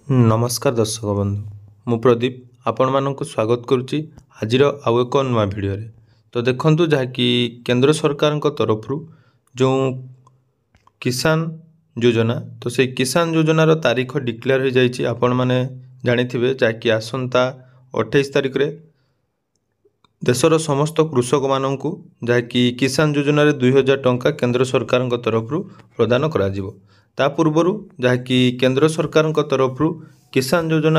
नमस्कार दर्शक बंधु मु प्रदीप आपण मानक स्वागत करुच्ची आज आउ एक नुआ भिडियो तो देखंतु जहाँकि केंद्र सरकार तरफ जो किसान योजना तो से किसान योजनार तारीख डिक्लेयर हो जाइए आपण मैंने जानिथिबे जहाँकि आसंता 28 तारिख रे देशर समस्त कृषक मानक जहाँकि किसान योजन 2000 टंका केंद्र सरकार तरफ प्रदान करा जिवो। ता पूर्वरु जहाँकि केंद्र सरकार तरफ किसान योजन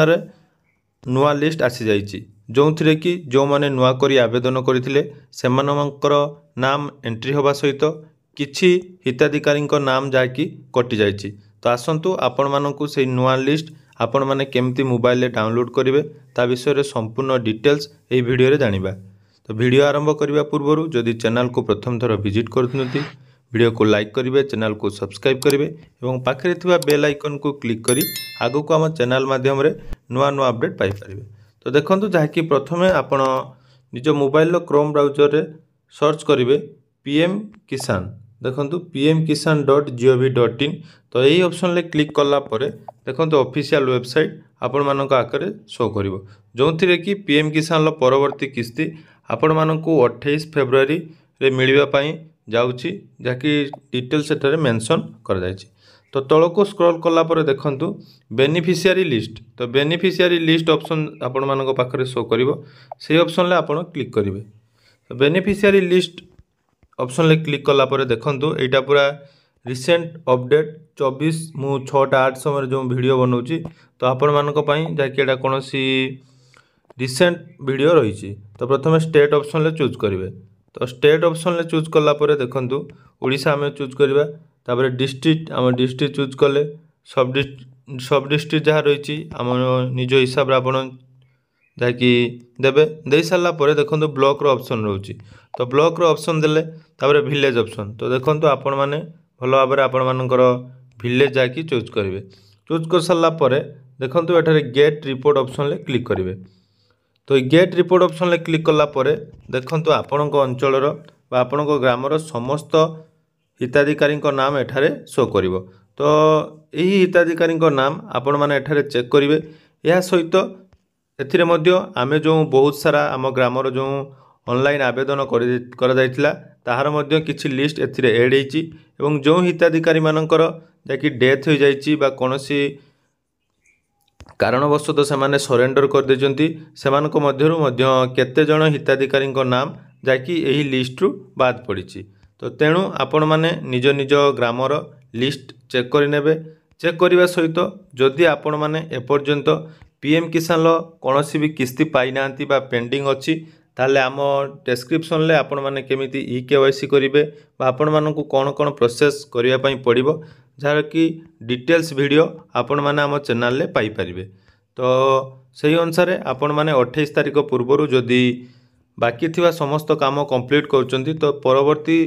नुआ लिस्ट आसी जाइए जो थी कि जो मैंने नुआ करी आवेदन करते सेमानंकर नाम एंट्री होगा सहित किछि हिताधिकारी नाम जहाँकि कटि जाइए। तो आसतु आपण मानक से नुआ लिस्ट आपण मैंने केमती मोबाइल डाउनलोड करेंगे ता विषय संपूर्ण डिटेल्स यही वीडियो जानिबा। तो वीडियो आरंभ करने पूर्व जदि चैनल को प्रथम थर विजिट करते वीडियो को लाइक करेंगे, चैनल को सब्सक्राइब करेंगे और पाखे बेल आइकन को क्लिक करी आगो को आम चैनल माध्यम नुआ नुआ अपडेट पाइपर। तो देखो जहाँकि प्रथम आपण निज मोबाइल क्रोम ब्राउजर रे सर्च करेंगे पीएम किसान देखो pmkisan.gov.in। तो यही ऑप्शन ले क्लिक कलापर देखो ऑफिशियल वेबसाइट आपण मानक आकर शो कर जो थी कि पीएम किसान परवर्ती किस्ती आपण मानक 28 फेब्रुआरी रे मिलवाई जाउची जहाँकि डिटेल सेठारे मेंशन कर जाइए। तो तल को स्क्रॉल कलापर देखंतु बेनिफिशियरी लिस्ट तो बेनिफिशियरी लिस्ट ऑप्शन आपण मानक पाखरे शो करिवो से ऑप्शन ले आपण क्लिक करिवे। तो बेनिफिशियरी लिस्ट ऑप्शन ले क्लिक कलापर देखंतु एटा पूरा रिसेंट अपडेट 24 मु 6:08 समय जो वीडियो बनाऊँगी तो आपण मानक पई जहाँकि एटा कोनोसी रिसेंट वीडियो रही। तो प्रथम स्टेट ऑप्शन ले चूज करेंगे। तो स्टेट ऑप्शन ले चूज कलापर देखंतु ओडिशा आम चूज करवा तापर डिस्ट्रिक्ट आम डिस्ट्रिक्ट चूज कले सब डिस्ट्रिक्ट जहाँ रही आम निज हिसाब से आप जहाँकि देवे दे सारापर देखो ब्लॉक ऑप्शन रोचे। तो ब्लॉक ऑप्शन देले तापर विलेज ऑप्शन तो देखो आपण मैंने भल भाव में आपण मानकर विलेज जाकि चूज करेंगे। चूज कर सारापर देखो ये गेट रिपोर्ट ऑप्शन ले क्लिक करेंगे। तो गेट रिपोर्ट ऑप्शन ले क्लिक कलापर देखो आपण अंचल आपण ग्रामर समस्त हिताधिकारी नाम एठारे शो कर। तो यही हिताधिकारी नाम आपण मैंने एठारे चेक करेंगे। यह सहित एथिरे मध्य आमे जो बहुत सारा आम ग्रामर जो ऑनलाइन आवेदन कर ताहार मध्य किछि लिस्ट एथिरे ऐड होइछि एवं जो हिताधिकारी मानकर जाकि डेथ हो जाइछि बा कोनोसी कारणवशतः से सरेंडर कर देजंती सेमानक मध्यरु मध्य केते जण हिताधिकारी नाम जाकि यही लिस्ट रु बाद पड़ी। तो तेणु आपण माने निज निज ग्रामर लिस्ट चेक करेंगे। चेक करने सहित जदि आपण माने एपर्यंत पीएम किसान कौनसी भी किस्ती पाई ना बा पेंडिंग अच्छी ताले आम डिस्क्रिप्शन ले आपण माने केमिति KYC करेंगे आपण मानकु कौन कौन प्रोसेस करने पड़ो जहाँ कि डिटेल्स वीडियो आपण माने आम चैनल ले पाई परिबे। तो सही अनुसार आपण माने 28 तारिख पूर्व जदि बाकी थिबा समस्त काम कंप्लीट करचंती तो परवर्ती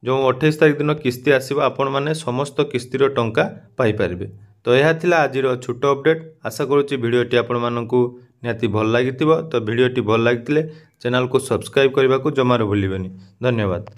जो 28 तारिख दिन किस्ती आसीबा आपण माने समस्त किस्तीर टंका पाई परिबे। तो यह थिला आजिर छोट अपडेट। आशा करूची वीडियोटी आपण मानकु निहाती भल लागिथिबो। तो वीडियोटी भल लागिथिले चैनल को सब्सक्राइब करने को जमार भूलिबेनी। धन्यवाद।